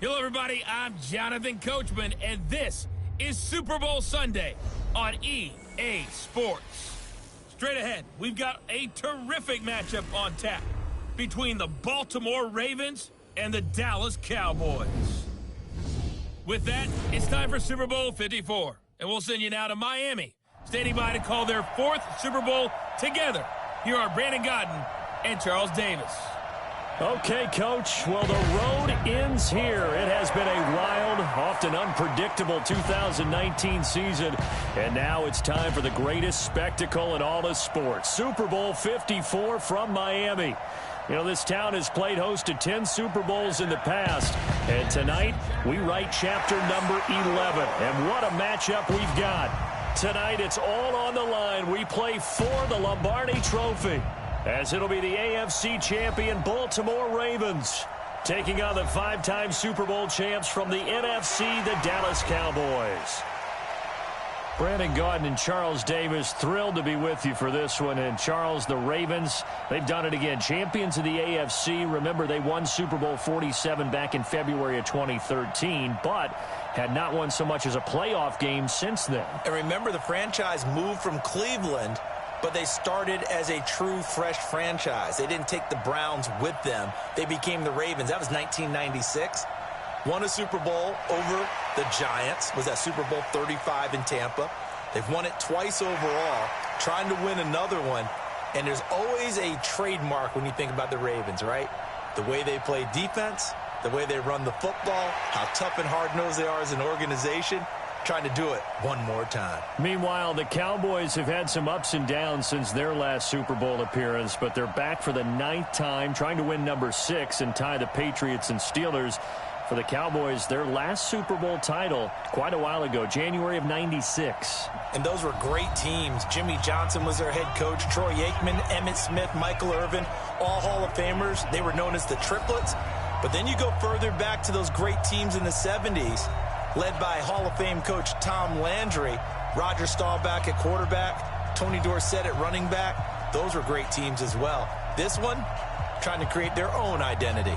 Hello, everybody. I'm Jonathan Coachman, and this is Super Bowl Sunday on EA Sports. Straight ahead, we've got a terrific matchup on tap between the Baltimore Ravens and the Dallas Cowboys. With that, it's time for Super Bowl 54, and we'll send you now to Miami, standing by to call their fourth Super Bowl together. Here are Brandon Gaudin and Charles Davis. Okay, Coach. Well, the road ends here. It has been a wild, often unpredictable 2019 season, and now it's time for the greatest spectacle in all of sports. Super Bowl 54 from Miami. You know, this town has played host to 10 Super Bowls in the past, and tonight we write chapter number 11. And what a matchup we've got. Tonight it's all on the line. We play for the Lombardi Trophy, as it'll be the AFC champion Baltimore Ravens taking on the five-time Super Bowl champs from the NFC, the Dallas Cowboys. Brandon Gaudin and Charles Davis, thrilled to be with you for this one. And Charles, the Ravens, they've done it again. Champions of the AFC. Remember, they won Super Bowl 47 back in February of 2013, but had not won so much as a playoff game since then. And remember, the franchise moved from Cleveland, but they started as a true fresh franchise. They didn't take the Browns with them. They became the Ravens. That was 1996. Won a Super Bowl over the Giants. Was that Super Bowl 35 in Tampa. They've won it twice overall, trying to win another one. And there's always a trademark when you think about the Ravens, right? The way they play defense, the way they run the football, how tough and hard-nosed they are as an organization. Trying to do it one more time. Meanwhile, the Cowboys have had some ups and downs since their last Super Bowl appearance, but they're back for the 9th time, trying to win number 6 and tie the Patriots and Steelers. For the Cowboys, their last Super Bowl title quite a while ago, January of '96. And those were great teams. Jimmy Johnson was their head coach. Troy Aikman, Emmitt Smith, Michael Irvin, all Hall of Famers. They were known as the Triplets. But then you go further back to those great teams in the 70s, led by Hall of Fame coach Tom Landry, Roger Staubach at quarterback, Tony Dorsett at running back. Those were great teams as well. This one, trying to create their own identity.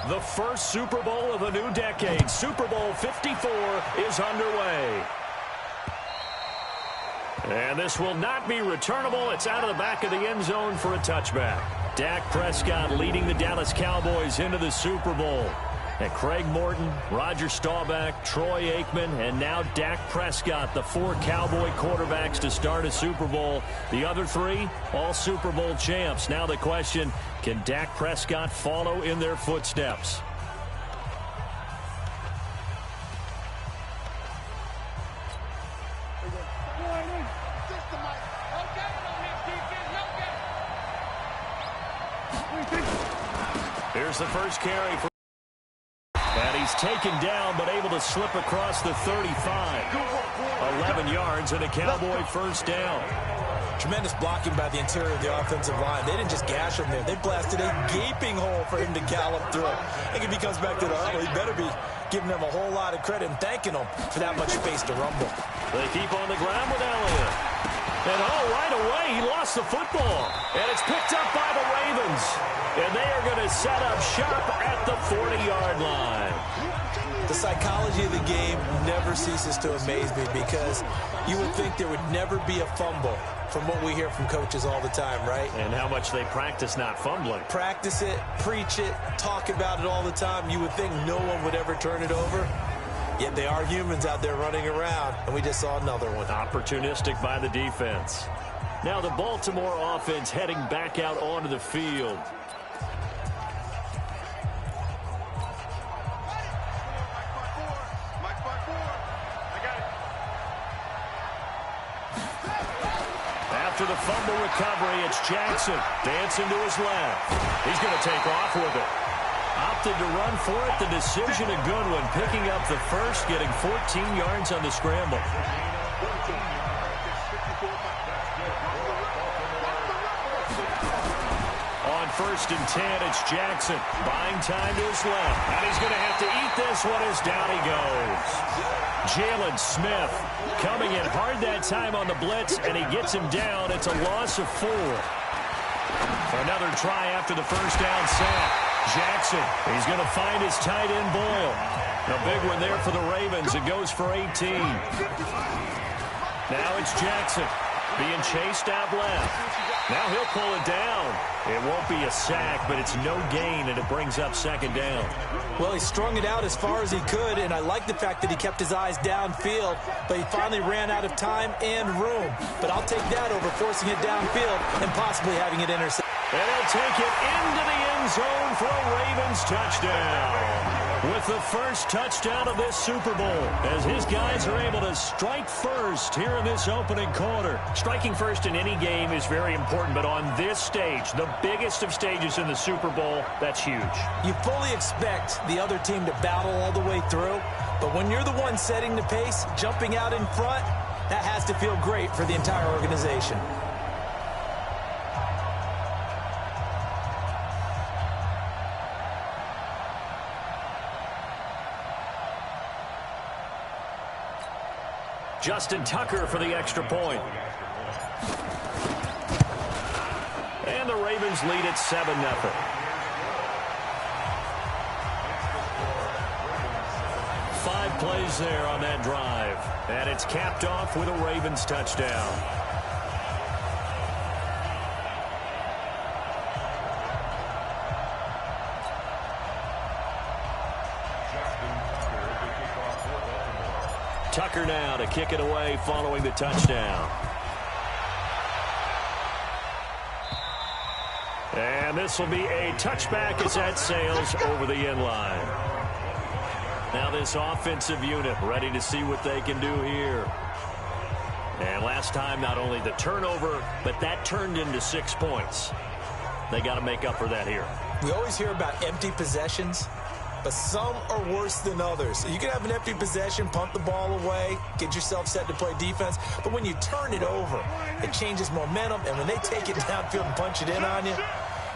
The first Super Bowl of the new decade, Super Bowl 54, is underway. And this will not be returnable. It's out of the back of the end zone for a touchback. Dak Prescott leading the Dallas Cowboys into the Super Bowl. And Craig Morton, Roger Staubach, Troy Aikman, and now Dak Prescott, the 4 Cowboy quarterbacks to start a Super Bowl. The other 3, all Super Bowl champs. Now the question, can Dak Prescott follow in their footsteps? Here's the first carry for. And he's taken down, but able to slip across the 35. 11 yards and a Cowboy first down. Tremendous blocking by the interior of the offensive line. They didn't just gash him there. They blasted a gaping hole for him to gallop through. I think if he comes back to the huddle, he better be giving them a whole lot of credit and thanking them for that much space to rumble. They keep on the ground with Elliott. And right away, he lost the football. And it's picked up by the Ravens. And they are going to set up shop at the 40-yard line. The psychology of the game never ceases to amaze me, because you would think there would never be a fumble from what we hear from coaches all the time, right? And how much they practice not fumbling. Practice it, preach it, talk about it all the time. You would think no one would ever turn it over. Yet they are humans out there running around, and we just saw another one. Opportunistic by the defense. Now the Baltimore offense heading back out onto the field. After the fumble recovery, it's Jackson dancing to his left. He's going to take off with it. Opted to run for it. The decision a good one, picking up the first, getting 14 yards on the scramble. On first and 10. It's Jackson buying time to his left. And he's going to have to eat this one as down he goes. Jalen Smith coming in hard that time on the blitz, and he gets him down. It's a loss of 4. Another try after the first down sack. Jackson, he's going to find his tight end Boyle. A big one there for the Ravens. It goes for 18. Now it's Jackson being chased out left. Now he'll pull it down. It won't be a sack, but it's no gain, and it brings up second down. Well, he strung it out as far as he could, and I like the fact that he kept his eyes downfield, but he finally ran out of time and room. But I'll take that over forcing it downfield and possibly having it intercepted. And he'll take it into the end zone for a Ravens touchdown. With the first touchdown of this Super Bowl, as his guys are able to strike first here in this opening quarter. Striking first in any game is very important, but on this stage, the biggest of stages in the Super Bowl, that's huge. You fully expect the other team to battle all the way through, but when you're the one setting the pace, jumping out in front, that has to feel great for the entire organization. Justin Tucker for the extra point. And the Ravens lead at 7-0. 5 plays there on that drive. And it's capped off with a Ravens touchdown. Tucker now to kick it away following the touchdown. And this will be a touchback as that sails over the end line. Now this offensive unit ready to see what they can do here. And last time, not only the turnover, but that turned into 6 points. They got to make up for that here. We always hear about empty possessions, but some are worse than others. You can have an empty possession, punt the ball away, get yourself set to play defense, but when you turn it over, it changes momentum, and when they take it downfield and punch it in on you,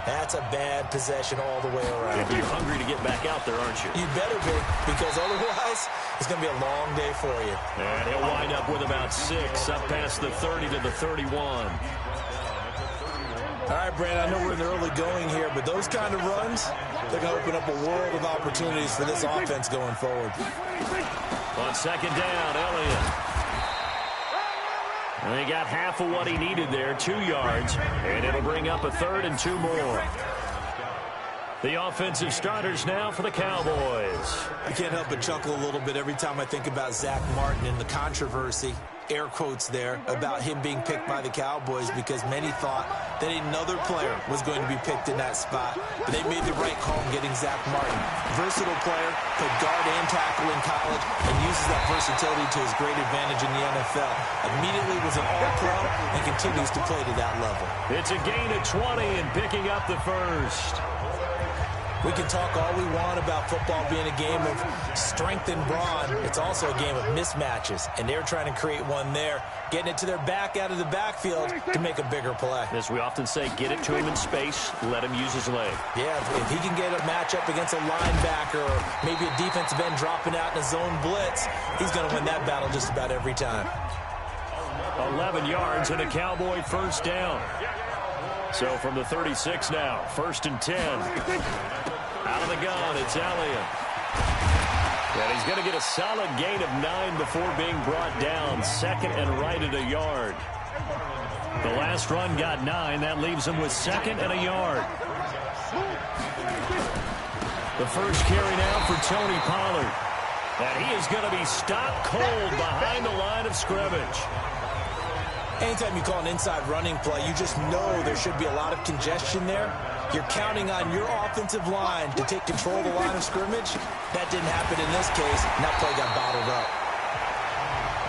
that's a bad possession all the way around. You're hungry to get back out there, aren't you? You better be, because otherwise, it's going to be a long day for you. And he'll wind up with about 6, up past the 30 to the 31. All right, Brandon, I know we're in the early going here, but those kind of runs, they're going to open up a world of opportunities for this offense going forward. On second down, Elliott. And he got half of what he needed there, 2 yards, and it'll bring up a 3rd and 2 more. The offensive starters now for the Cowboys. I can't help but chuckle a little bit every time I think about Zach Martin and the controversy, air quotes there, about him being picked by the Cowboys, because many thought that another player was going to be picked in that spot. But they made the right call in getting Zach Martin. Versatile player, played guard and tackle in college, and uses that versatility to his great advantage in the NFL. Immediately was an all-pro and continues to play to that level. It's a gain of 20 and picking up the first. We can talk all we want about football being a game of strength and brawn. It's also a game of mismatches, and they're trying to create one there, getting it to their back out of the backfield to make a bigger play. As we often say, get it to him in space, let him use his leg. Yeah, if he can get a matchup against a linebacker or maybe a defensive end dropping out in a zone blitz, he's going to win that battle just about every time. 11 yards and a Cowboy first down. So from the 36 now, 1st and 10. Out of the gun, it's Elliott. And he's going to get a solid gain of 9 before being brought down. 2nd and right at a yard. The last run got 9. That leaves him with 2nd and a yard. The first carry now for Tony Pollard. And he is going to be stopped cold behind the line of scrimmage. Anytime you call an inside running play, you just know there should be a lot of congestion there. You're counting on your offensive line to take control of the line of scrimmage. That didn't happen in this case, and that play got bottled up.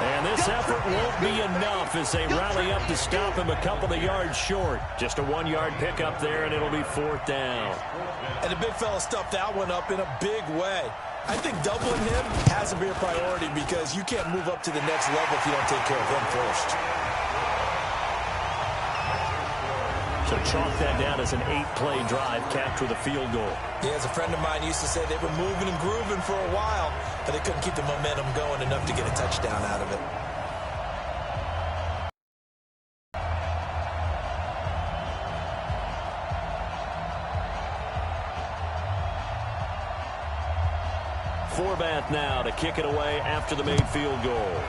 And this effort won't be enough as they rally up to stop him a couple of yards short. Just a 1-yard pickup there, and it'll be 4th down. And the big fella stuffed that one up in a big way. I think doubling him has to be a priority because you can't move up to the next level if you don't take care of him first. So chalk that down as an 8-play drive capped with a field goal. Yeah, as a friend of mine used to say, they were moving and grooving for a while, but they couldn't keep the momentum going enough to get a touchdown out of it. Forbath now to kick it away after the made field goal.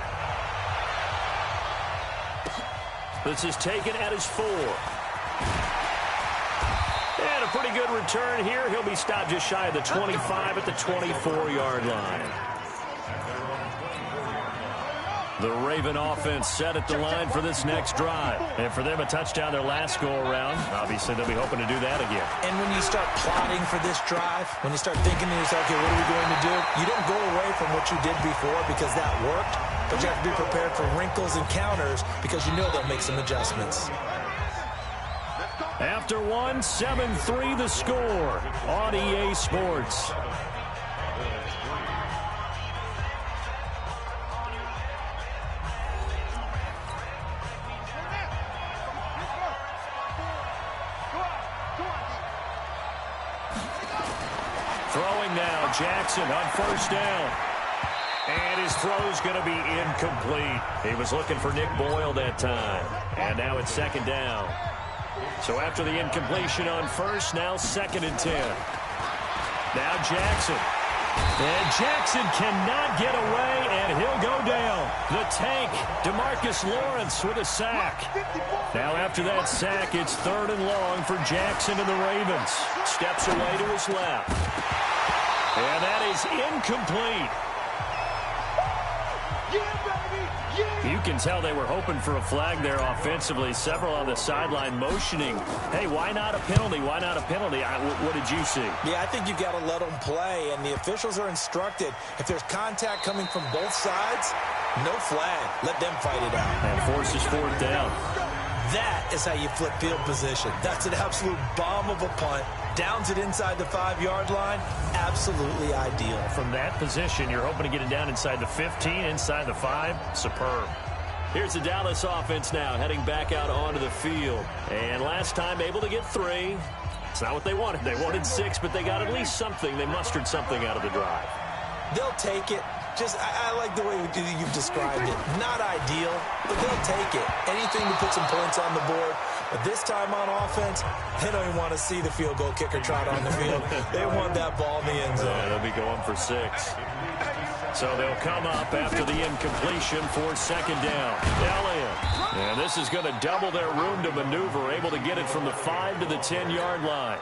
This is taken at his 4. And a pretty good return here. He'll be stopped just shy of the 25 at the 24-yard line. The Raven offense set at the line for this next drive. And for them, a touchdown their last go-around. Obviously, they'll be hoping to do that again. And when you start plotting for this drive, when you start thinking to yourself, okay, what are we going to do? You don't go away from what you did before because that worked, but you have to be prepared for wrinkles and counters because you know they'll make some adjustments. After one, 7-3 the score on EA Sports. Throwing now, Jackson on first down. And his throw's going to be incomplete. He was looking for Nick Boyle that time. And now it's second down. So after the incompletion on first, now 2nd and 10. Now Jackson. And Jackson cannot get away, and he'll go down. The tank, DeMarcus Lawrence with a sack. Now after that sack, it's 3rd and long for Jackson and the Ravens. Steps away to his left. And that is incomplete. You can tell they were hoping for a flag there offensively. Several on the sideline motioning. Hey, why not a penalty? Why not a penalty? What did you see? Yeah, I think you've got to let them play, and the officials are instructed. If there's contact coming from both sides, no flag. Let them fight it out. And forces 4th down. That is how you flip field position. That's an absolute bomb of a punt. Downs it inside the 5-yard line. Absolutely ideal. From that position, you're hoping to get it down inside the 15, inside the 5. Superb. Here's the Dallas offense now heading back out onto the field. And last time able to get 3. It's not what they wanted. They wanted 6, but they got at least something. They mustered something out of the drive. They'll take it. I like the way you've described it. Not ideal, but they'll take it. Anything to put some points on the board. But this time on offense, they don't even want to see the field goal kicker trot on the field. They want that ball in the end zone. Yeah, they'll be going for 6. So they'll come up after the incompletion for 2nd down. Elliott. And this is going to double their room to maneuver, able to get it from the 5 to the 10-yard line.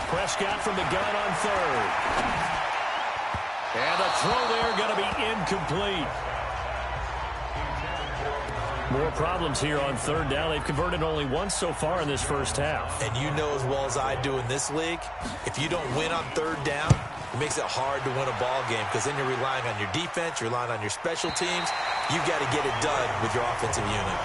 Prescott from the gun on 3rd. And the throw there going to be incomplete. More problems here on 3rd down. They've converted only once so far in this first half. And you know as well as I do in this league, if you don't win on 3rd down, it makes it hard to win a ball game because then you're relying on your defense, you're relying on your special teams. You've got to get it done with your offensive unit.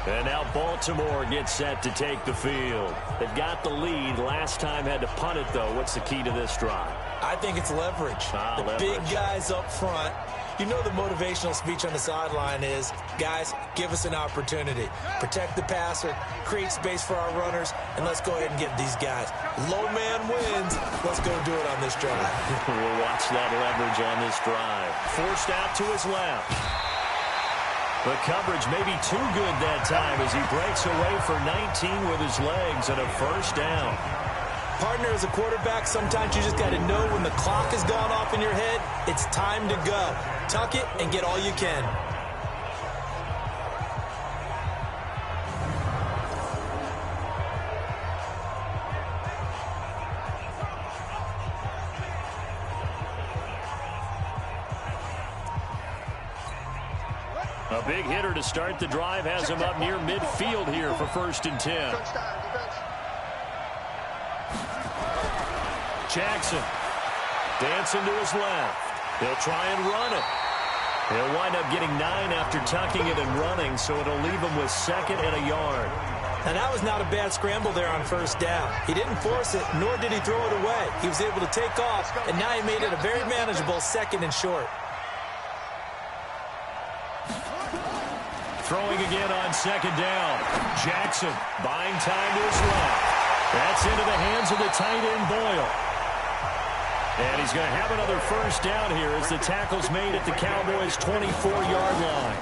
And now Baltimore gets set to take the field. They've got the lead. Last time had to punt it, though. What's the key to this drive? I think it's leverage. Leverage. Big guys up front. You know the motivational speech on the sideline is, guys, give us an opportunity. Protect the passer, create space for our runners, and let's go ahead and get these guys. Low man wins. Let's go do it on this drive. We'll watch that leverage on this drive. Forced out to his left. The coverage may be too good that time as he breaks away for 19 with his legs and a 1st down. Partner, as a quarterback, sometimes you just got to know when the clock has gone off in your head, it's time to go. Tuck it and get all you can. A big hitter to start the drive has him up near midfield here for 1st and 10. Jackson dancing to his left. He'll try and run it. He'll wind up getting 9 after tucking it and running, so it'll leave him with 2nd and a yard. And that was not a bad scramble there on first down. He didn't force it, nor did he throw it away. He was able to take off, and now he made it a very manageable 2nd and short. Throwing again on 2nd down. Jackson buying time to his left. That's into the hands of the tight end, Boyle. And he's going to have another first down here as the tackle's made at the Cowboys' 24-yard line.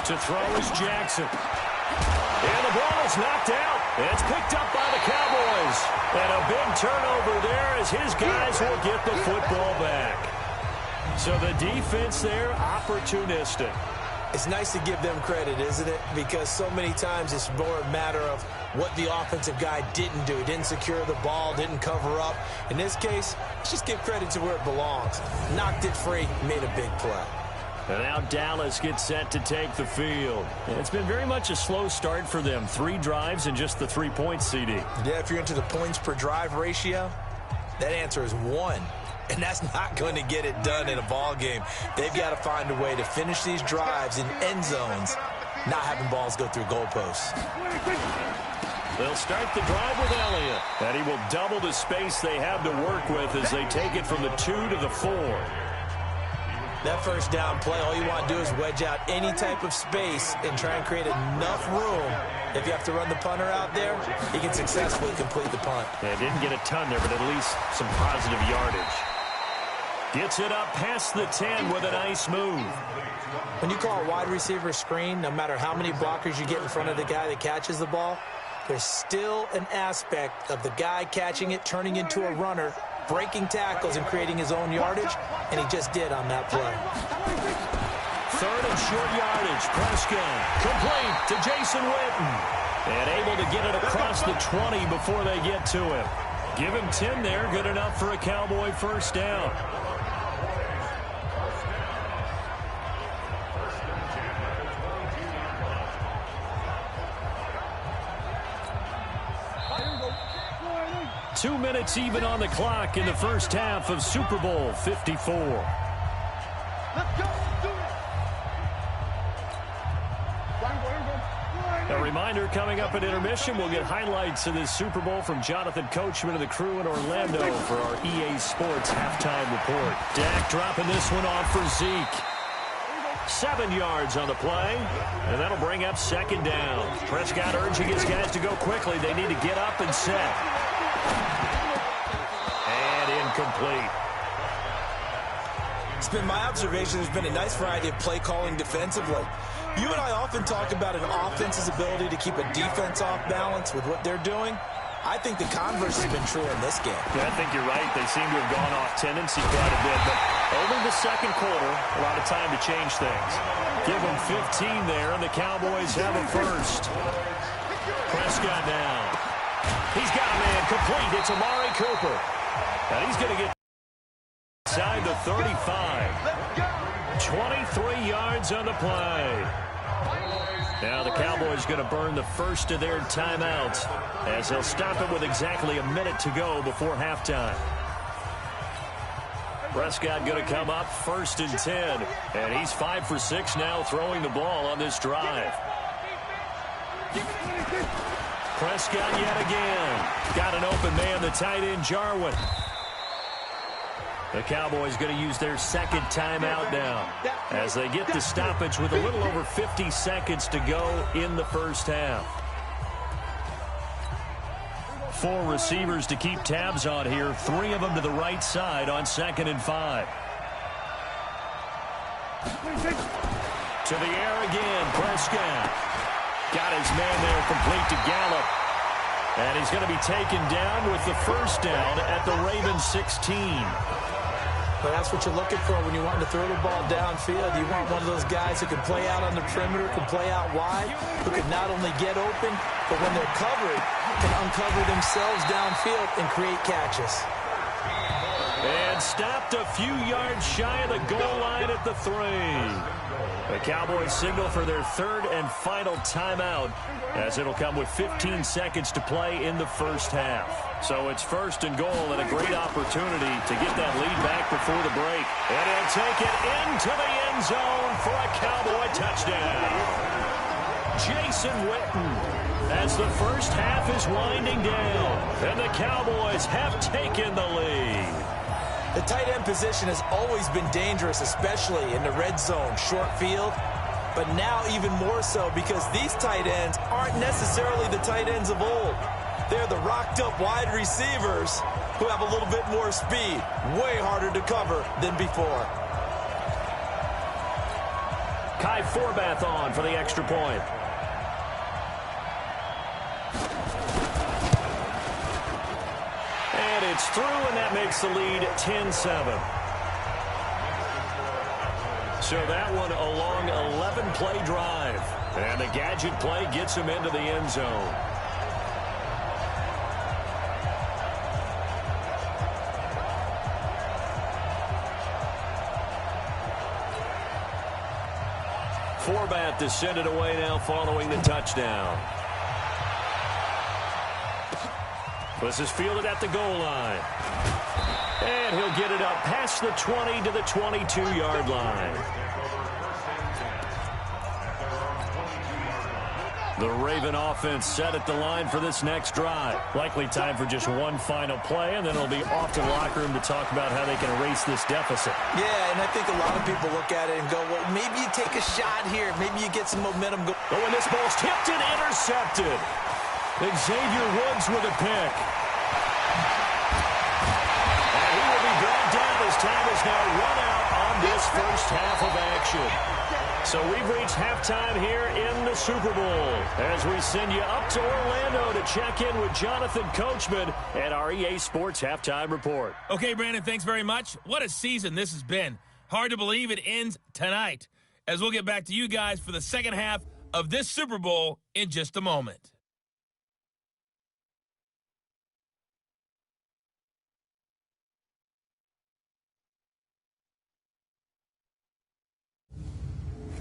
To throw is Jackson. And the ball is knocked out. It's picked up by the Cowboys. And a big turnover there as his guys will get the football back. So the defense there, opportunistic. It's nice to give them credit, isn't it? Because so many times it's more a matter of what the offensive guy didn't do. Didn't secure the ball, didn't cover up. In this case, let's just give credit to where it belongs. Knocked it free, made a big play. And now Dallas gets set to take the field. And it's been very much a slow start for them. 3 drives and just the 3 points, CD. Yeah, if you're into the points per drive ratio, that answer is 1. And that's not going to get it done in a ball game. They've got to find a way to finish these drives in end zones, not having balls go through goalposts. They'll start the drive with Elliott. And he will double the space they have to work with as they take it from the 2 to the 4. That first down play, all you want to do is wedge out any type of space and try and create enough room. If you have to run the punter out there, he can successfully complete the punt. Yeah, didn't get a ton there, but at least some positive yardage. Gets it up past the 10 with a nice move. When you call a wide receiver screen, no matter how many blockers you get in front of the guy that catches the ball, there's still an aspect of the guy catching it, turning into a runner, breaking tackles and creating his own yardage, and he just did on that play. 3rd and short yardage. Prescott complete to Jason Witten. And able to get it across the 20 before they get to him. Give him 10 there. Good enough for a Cowboy first down. Two minutes even on the clock in the first half of Super Bowl 54. A reminder, coming up at intermission, we'll get highlights of this Super Bowl from Jonathan Coachman and the crew in Orlando for our EA Sports halftime report. Dak dropping this one off for Zeke. 7 yards on the play, and that'll bring up 2nd down. Prescott urging his guys to go quickly. They need to get up and set. And incomplete. It's been my observation there's been a nice variety of play calling defensively. You and I often talk about an offense's ability to keep a defense off balance with what they're doing. I think the converse has been true in this game. Yeah, I think you're right. They seem to have gone off tendency quite a bit, but over the second quarter, a lot of time to change things. Give them 15 there, and the Cowboys have a first. Prescott down. He's got a man complete. It's Amari Cooper. And he's going to get inside the 35. 23 yards on the play. Now the Cowboys going to burn the first of their timeouts as they'll stop it with exactly a minute to go before halftime. Prescott going to come up 1st and 10. And he's 5 for 6 now throwing the ball on this drive. Prescott yet again. Got an open man, the tight end, Jarwin. The Cowboys going to use their 2nd timeout now as they get the stoppage with a little over 50 seconds to go in the first half. 4 receivers to keep tabs on here. 3 of them to the right side on 2nd and 5. To the air again, Prescott. Got his man there complete to Gallup. And he's going to be taken down with the first down at the Ravens 16. Well, that's what you're looking for when you want to throw the ball downfield. You want one of those guys who can play out on the perimeter, can play out wide, who can not only get open, but when they're covered, can uncover themselves downfield and create catches. And stopped a few yards shy of the goal line at the 3. The Cowboys signal for their 3rd and final timeout as it'll come with 15 seconds to play in the first half. So it's 1st and goal and a great opportunity to get that lead back before the break. And he'll take it into the end zone for a Cowboy touchdown. Jason Witten, as the first half is winding down, and the Cowboys have taken the lead. The tight end position has always been dangerous, especially in the red zone, short field, but now even more so because these tight ends aren't necessarily the tight ends of old. They're the rocked-up wide receivers who have a little bit more speed, way harder to cover than before. Kai Forbath on for the extra point. And it's through, and that makes the lead 10-7. So that one a long 11-play drive. And the gadget play gets him into the end zone. Forbath to send it away now following the touchdown. This is fielded at the goal line. And he'll get it up past the 20 to the 22-yard line. The Raven offense set at the line for this next drive. Likely time for just one final play, and then it'll be off to the locker room to talk about how they can erase this deficit. Yeah, and I think a lot of people look at it and go, well, maybe you take a shot here. Maybe you get some momentum. Oh, and this ball's tipped and intercepted. Xavier Woods with a pick. And he will be brought down as time is now run out on this first half of action. So we've reached halftime here in the Super Bowl as we send you up to Orlando to check in with Jonathan Coachman and our EA Sports Halftime Report. Okay, Brandon, thanks very much. What a season this has been. Hard to believe it ends tonight, as we'll get back to you guys for the second half of this Super Bowl in just a moment.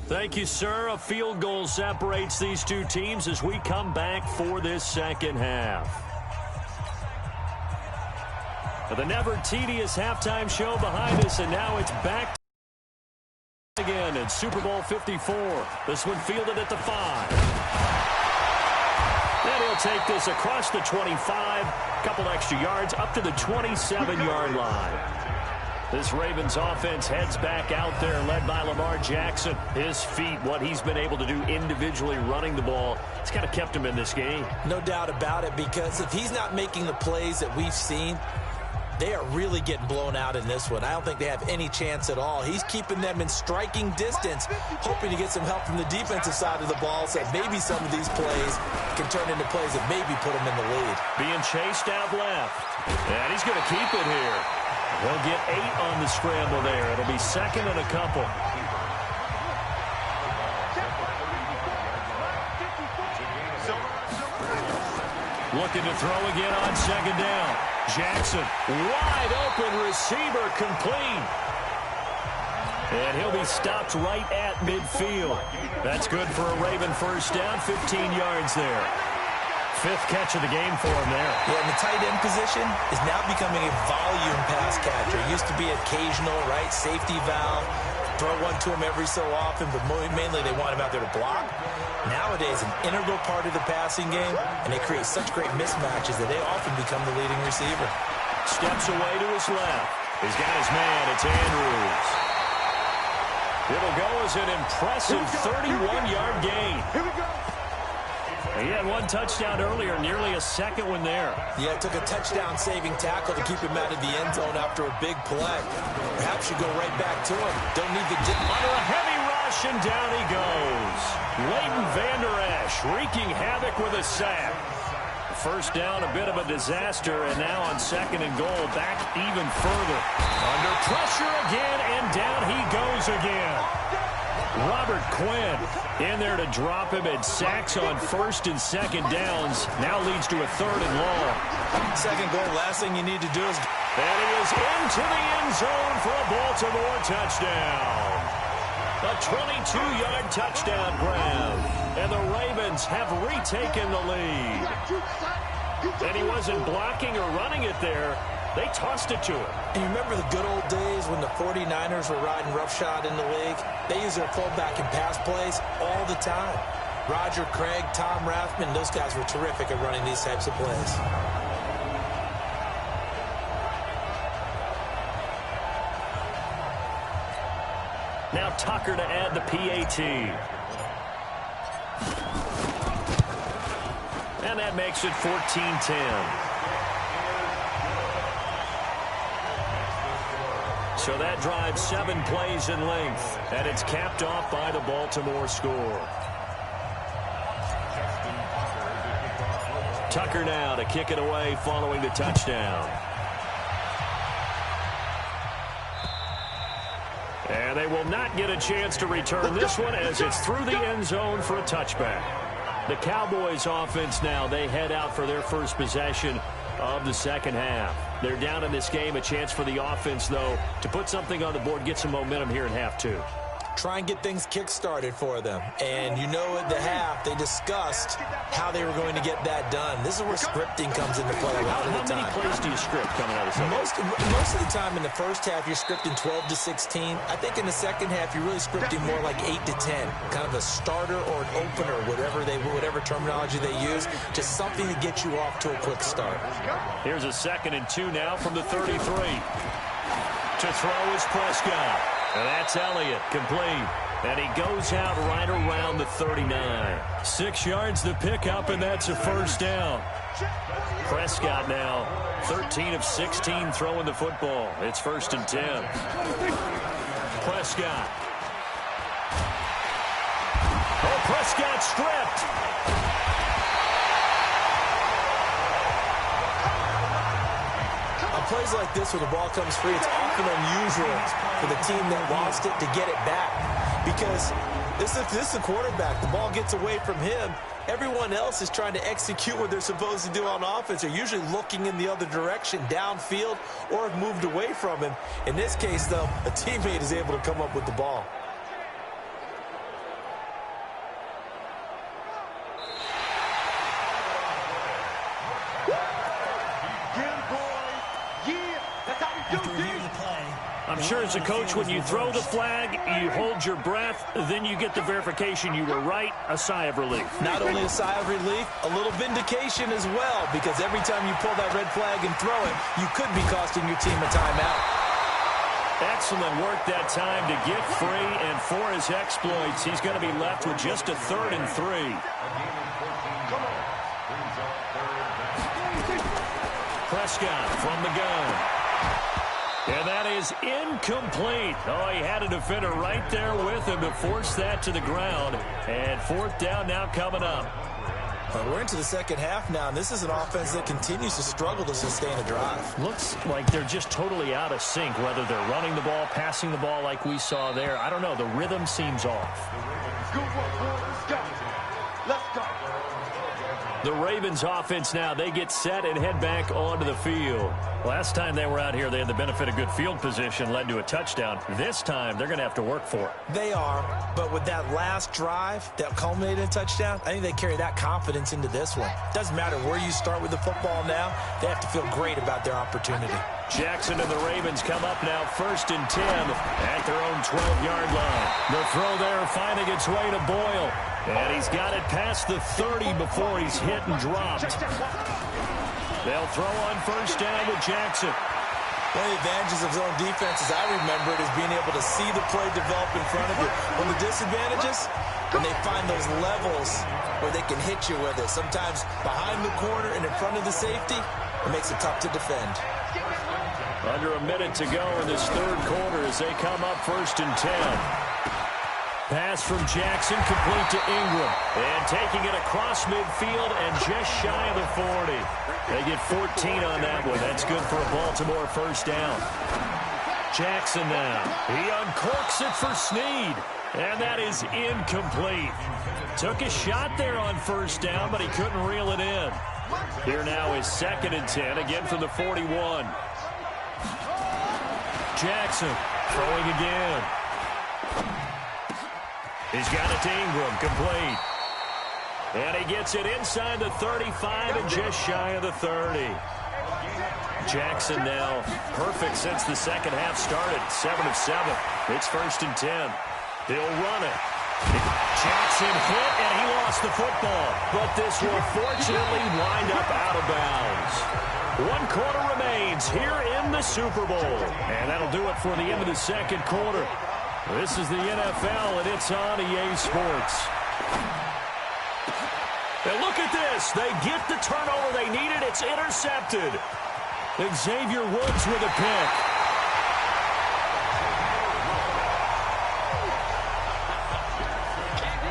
Thank you, sir. A field goal separates these two teams as we come back for this second half. But the never-tedious halftime show behind us, and now it's back again in Super Bowl 54. This one fielded at the 5. Then he'll take this across the 25, a couple extra yards, up to the 27-yard line. This Ravens offense heads back out there, led by Lamar Jackson. His feet, what he's been able to do individually running the ball, it's kind of kept him in this game. No doubt about it, because if he's not making the plays that we've seen, they are really getting blown out in this one. I don't think they have any chance at all. He's keeping them in striking distance, hoping to get some help from the defensive side of the ball, so that maybe some of these plays can turn into plays that maybe put him in the lead. Being chased out left, and he's going to keep it here. He'll get 8 on the scramble there. It'll be second and a couple. Looking to throw again on second down. Jackson, wide open receiver, complete. And he'll be stopped right at midfield. That's good for a Raven first down, 15 yards there. 5th catch of the game for him there. Yeah, and the tight end position is now becoming a volume pass catcher. It used to be occasional, right, safety valve, throw one to him every so often, but mainly they want him out there to block. Nowadays, an integral part of the passing game, and they create such great mismatches that they often become the leading receiver. Steps away to his left. He's got his man. It's Andrews. It'll go as an impressive 31-yard gain. Here we go. He had one touchdown earlier, nearly a second one there. Yeah, it took a touchdown-saving tackle to keep him out of the end zone after a big play. Perhaps you go right back to him. Don't need the dip. Under a heavy rush, and down he goes. Leighton Vander Esch wreaking havoc with a sack. First down, a bit of a disaster, and now on second and goal, back even further. Under pressure again, and down he goes again. Robert Quinn in there to drop him, and sacks on first and second downs. Now leads to a third and long. Second goal, last thing you need to do is... And he is into the end zone for a Baltimore touchdown. A 22-yard touchdown grab. And the Ravens have retaken the lead. And he wasn't blocking or running it there. They tossed it to him. And you remember the good old days when the 49ers were riding roughshod in the league? They used their fullback in pass plays all the time. Roger Craig, Tom Rathman, those guys were terrific at running these types of plays. Now Tucker to add the PAT. And that makes it 14-10. So that drives 7 plays in length, and it's capped off by the Baltimore score. Tucker now to kick it away following the touchdown. And they will not get a chance to return this one as it's through the end zone for a touchback. The Cowboys offense now, they head out for their first possession of the second half. They're down in this game. A chance for the offense, though, to put something on the board, get some momentum here in half 2. Try and get things kick-started for them. And you know at the half, they discussed how they were going to get that done. This is where scripting comes into play a lot of the time. How many plays do you script coming out of the second? Most of the time in the first half, you're scripting 12 to 16. I think in the second half, you're really scripting more like 8 to 10. Kind of a starter or an opener, whatever terminology they use. Just something to get you off to a quick start. Here's a 2nd and 2 now from the 33. To throw is Prescott. And that's Elliott, complete. And he goes out right around the 39. 6 yards to pick up, and that's a first down. Prescott now, 13 of 16 throwing the football. It's 1st and 10. Prescott. Oh, Prescott stripped. Plays like this where the ball comes free, it's often unusual for the team that lost it to get it back, because this is the quarterback. The ball gets away from him. Everyone else is trying to execute what they're supposed to do on offense. They're usually looking in the other direction, downfield, or have moved away from him. In this case, though, a teammate is able to come up with the ball. I'm sure as a coach, when you throw the flag, you hold your breath, then you get the verification you were right, a sigh of relief. Not only a sigh of relief, a little vindication as well, because every time you pull that red flag and throw it, you could be costing your team a timeout. Excellent work that time to get free, and for his exploits, he's going to be left with just a 3rd and 3. Prescott from the gun. And that is incomplete. Oh, he had a defender right there with him to force that to the ground. And 4th down now coming up. We're into the second half now, and this is an offense that continues to struggle to sustain a drive. Looks like they're just totally out of sync, whether they're running the ball, passing the ball like we saw there. I don't know. The rhythm seems off. Good work, boys. Let's go. Let's go. The Ravens offense now, they get set and head back onto the field. Last time they were out here, they had the benefit of good field position, led to a touchdown. This time, they're going to have to work for it. They are, but with that last drive that culminated in a touchdown, I think they carry that confidence into this one. Doesn't matter where you start with the football now, they have to feel great about their opportunity. Jackson and the Ravens come up now 1st and 10 at their own 12-yard line. The throw there finding its way to Boyle. And he's got it past the 30 before he's hit and dropped. They'll throw on 1st down with Jackson. One of the advantages of zone defense, as I remember it, is being able to see the play develop in front of you. One of the disadvantages, when they find those levels where they can hit you with it. Sometimes behind the corner and in front of the safety, it makes it tough to defend. Under a minute to go in this 3rd quarter as they come up 1st and 10. Pass from Jackson, complete to Ingram. And taking it across midfield and just shy of the 40. They get 14 on that one. That's good for a Baltimore 1st down. Jackson now. He uncorks it for Snead. And that is incomplete. Took a shot there on 1st down, but he couldn't reel it in. Here now is 2nd and 10, again from the 41. Jackson throwing again. He's got it to Ingram, complete. And he gets it inside the 35 and just shy of the 30. Jackson now perfect since the second half started. 7 of 7. It's 1st and 10. He'll run it. Jackson hit, and he lost the football. But this will fortunately wind up out of bounds. 1 quarter remains here in the Super Bowl. And that'll do it for the end of the second quarter. This is the NFL, and it's on EA Sports. And look at this. They get the turnover they needed. It's intercepted. Xavier Woods with a pick.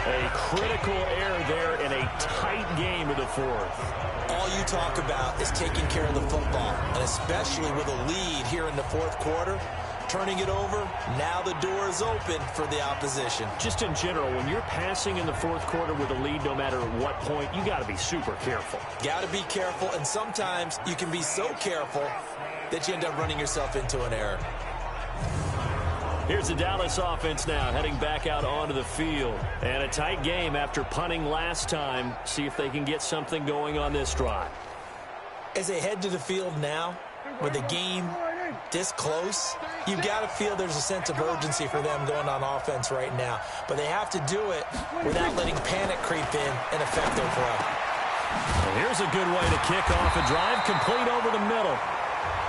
A critical error there in a tight game of the fourth. All you talk about is taking care of the football, and especially with a lead here in the fourth quarter, turning it over, now the door is open for the opposition. Just in general, when you're passing in the fourth quarter with a lead, no matter at what point, you got to be super careful. Got to be careful, and sometimes you can be so careful that you end up running yourself into an error. Here's the Dallas offense now, heading back out onto the field. And a tight game after punting last time. See if they can get something going on this drive. As they head to the field now, with the game this close, you've got to feel there's a sense of urgency for them going on offense right now. But they have to do it without letting panic creep in and affect their play. And here's a good way to kick off a drive, complete over the middle.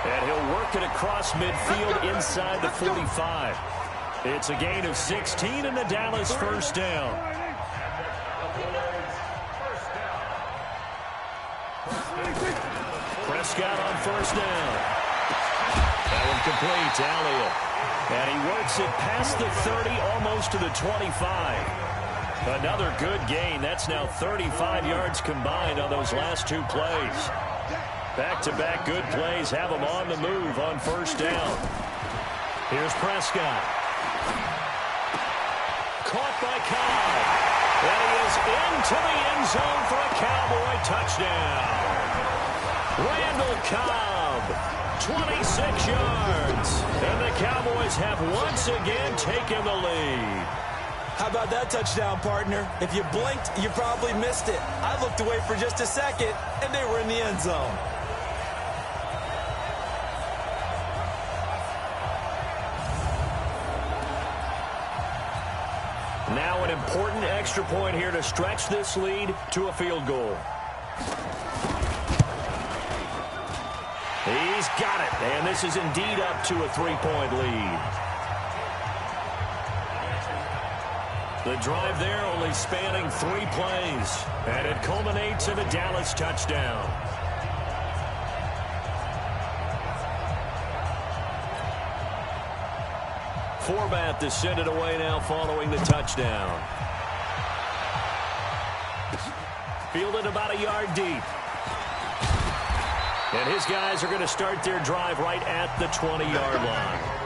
And he'll work it across midfield inside the 45. It's a gain of 16 and the Dallas first down. Prescott on first down. That one complete to Elliott. And he works it past the 30, almost to the 25. Another good gain. That's now 35 yards combined on those last two plays. Back-to-back good plays have him on the move on first down. Here's Prescott. Caught by Cobb. And he is into the end zone for a Cowboy touchdown. Randall Cobb, 26 yards. And the Cowboys have once again taken the lead. How about that touchdown, partner? If you blinked, you probably missed it. I looked away for just a second, and they were in the end zone. Now an important extra point here to stretch this lead to a field goal. He's got it, and this is indeed up to a 3-point lead. The drive there only spanning 3 plays, and it culminates in a Dallas touchdown. Forbath to send it away now following the touchdown. Fielded about a yard deep. And his guys are going to start their drive right at the 20-yard line.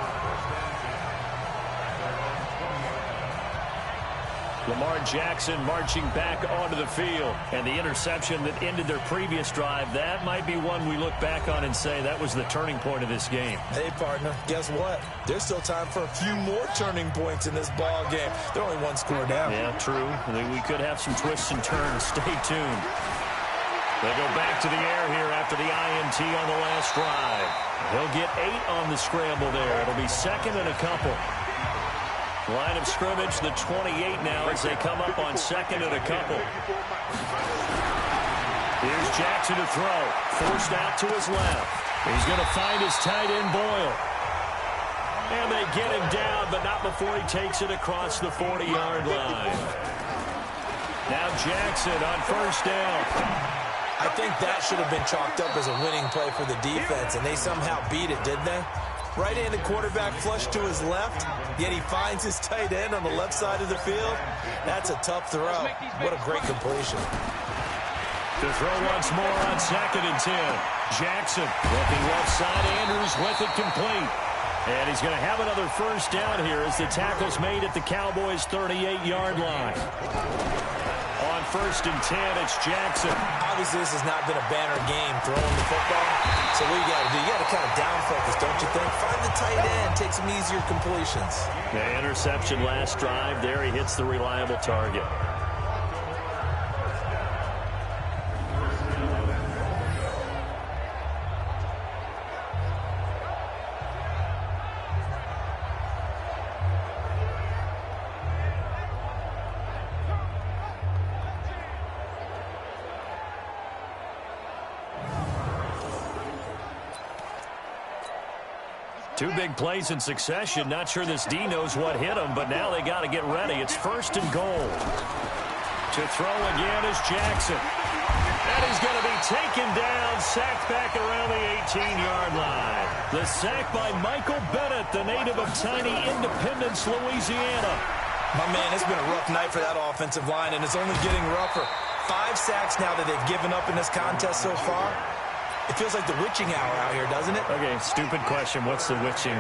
Lamar Jackson marching back onto the field. And the interception that ended their previous drive, that might be one we look back on and say that was the turning point of this game. Hey, partner, guess what? There's still time for a few more turning points in this ball game. They're only 1 score down. Yeah, true. We could have some twists and turns. Stay tuned. They go back to the air here after the INT on the last drive. He'll get 8 on the scramble there. It'll be second and a couple. Line of scrimmage, the 28 now as they come up on second and a couple. Here's Jackson to throw. Forced out to his left. He's going to find his tight end, Boyle. And they get him down, but not before he takes it across the 40-yard line. Now Jackson on first down. I think that should have been chalked up as a winning play for the defense, and they somehow beat it, didn't they? Right-handed quarterback flush to his left, yet he finds his tight end on the left side of the field. That's a tough throw. What a great completion. To throw once more on second and 10. Jackson looking left side. Andrews with it complete. And he's going to have another first down here as the tackle's made at the Cowboys' 38-yard line. On first and 10, it's Jackson. Obviously, this has not been a banner game throwing the football. So what you got to do, you got to kind of down focus, don't you think? Find the tight end, take some easier completions. The interception last drive. There he hits the reliable target. Two big plays in succession. Not sure this D knows what hit him, but now they got to get ready. It's 1st and goal. To throw again is Jackson. And he's going to be taken down, sacked back around the 18-yard line. The sack by Michael Bennett, the native of tiny Independence, Louisiana. My man, it's been a rough night for that offensive line, and it's only getting rougher. 5 sacks now that they've given up in this contest so far. It feels like the witching hour out here, doesn't it? Okay, stupid question. What's the witching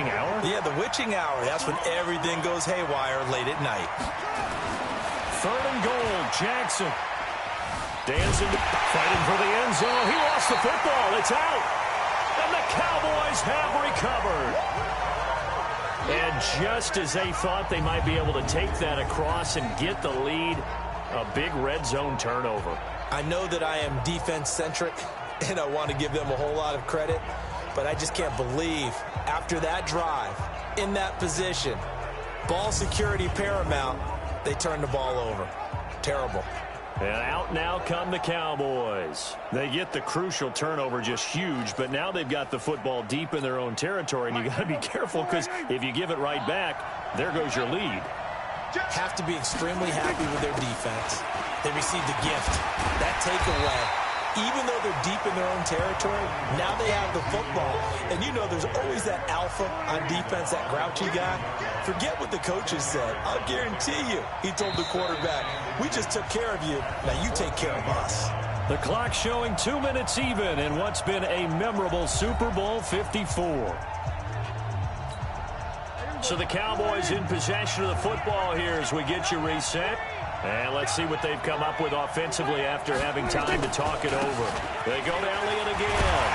hour? Yeah, the witching hour. That's when everything goes haywire late at night. 3rd and goal, Jackson. Dancing, fighting for the end zone. He lost the football. It's out. And the Cowboys have recovered. And just as they thought they might be able to take that across and get the lead, a big red zone turnover. I know that I am defense-centric, and I want to give them a whole lot of credit, but I just can't believe after that drive, in that position, ball security paramount, they turned the ball over. Terrible. And out now come the Cowboys. They get the crucial turnover, just huge, but now they've got the football deep in their own territory, and you got to be careful because if you give it right back, there goes your lead. Have to be extremely happy with their defense. They received a gift. That takeaway, even though they're deep in their own territory, now they have the football. And you know there's always that alpha on defense, that grouchy guy. Forget what the coaches said. I'll guarantee you, he told the quarterback, we just took care of you. Now you take care of us. The clock showing 2 minutes even in what's been a memorable Super Bowl 54. So the Cowboys in possession of the football here as we get you reset. And let's see what they've come up with offensively after having time to talk it over. They go to Elliott again.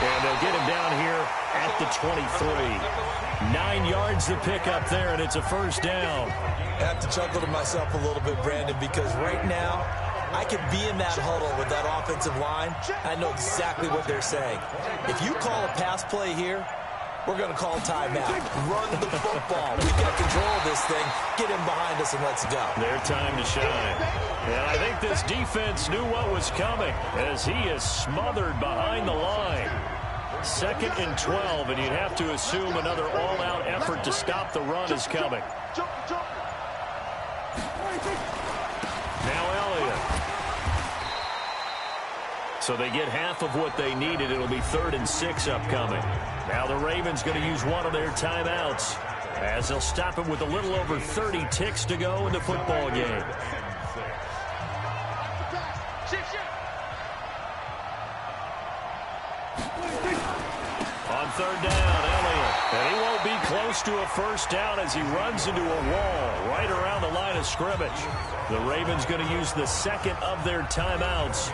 And they'll get him down here at the 23. 9 yards to pick up there, and it's a 1st down. I have to chuckle to myself a little bit, Brandon, because right now I could be in that huddle with that offensive line. I know exactly what they're saying. If you call a pass play here, we're going to call timeout. Run the football. We've got control of this thing. Get him behind us and let's go. Their time to shine. And I think this defense knew what was coming as he is smothered behind the line. 2nd and 12, and you'd have to assume another all-out effort to stop the run is coming. Now Elliott. So they get half of what they needed. It'll be 3rd and 6 upcoming. Now the Ravens going to use one of their timeouts as they'll stop it with a little over 30 ticks to go in the football game. On 3rd down, Elliott. And he won't be close to a 1st down as he runs into a wall right around the line of scrimmage. The Ravens going to use the 2nd of their timeouts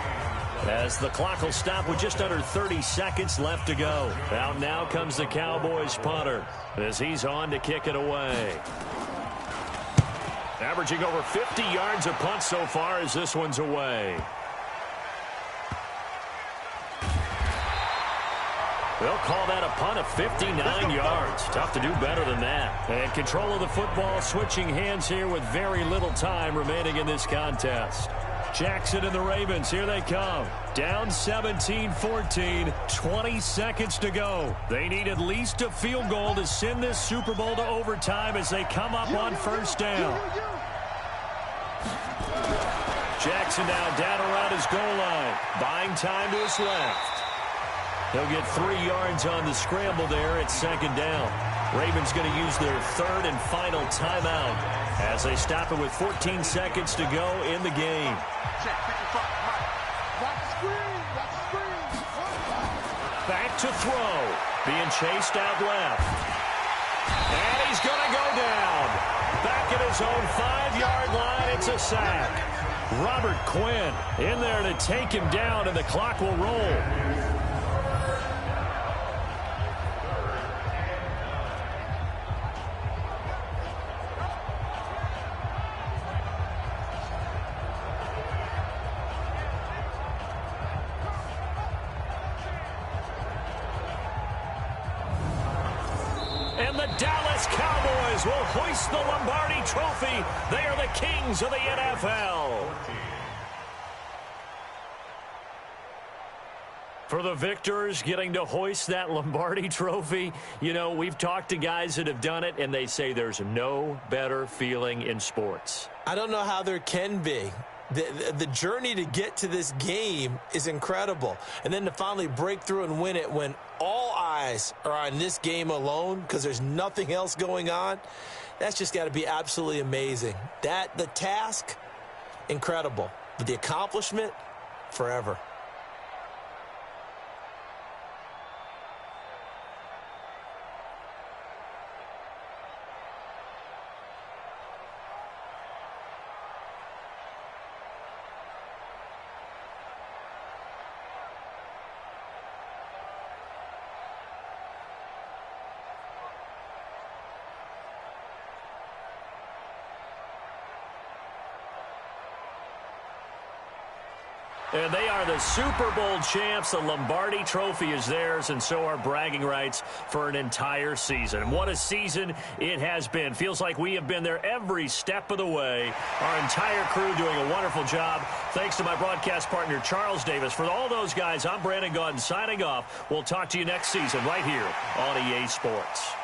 as the clock will stop with just under 30 seconds left to go. Out now comes the Cowboys punter as he's on to kick it away. Averaging over 50 yards a punt so far as this one's away. They'll call that a punt of 59 yards. Tough to do better than that. And control of the football switching hands here with very little time remaining in this contest. Jackson and the Ravens, here they come. Down 17-14, 20 seconds to go. They need at least a field goal to send this Super Bowl to overtime as they come up on 1st down. Jackson now down around his goal line, buying time to his left. He'll get 3 yards on the scramble there at 2nd down. Ravens going to use their 3rd and final timeout as they stop it with 14 seconds to go in the game. Back to throw. Being chased out left. And he's going to go down. Back at his own 5-yard line, it's a sack. Robert Quinn in there to take him down, and the clock will roll. And the Dallas Cowboys will hoist the Lombardi Trophy. They are the kings of the NFL. For the victors getting to hoist that Lombardi trophy, you know, we've talked to guys that have done it, and they say there's no better feeling in sports. I don't know how there can be. The journey to get to this game is incredible. And then to finally break through and win it when all eyes are on this game alone because there's nothing else going on, that's just got to be absolutely amazing. The task, incredible. But the accomplishment, forever. And they are the Super Bowl champs. The Lombardi trophy is theirs, and so are bragging rights for an entire season. What a season it has been. Feels like we have been there every step of the way. Our entire crew doing a wonderful job. Thanks to my broadcast partner, Charles Davis. For all those guys, I'm Brandon Gaudin signing off. We'll talk to you next season right here on EA Sports.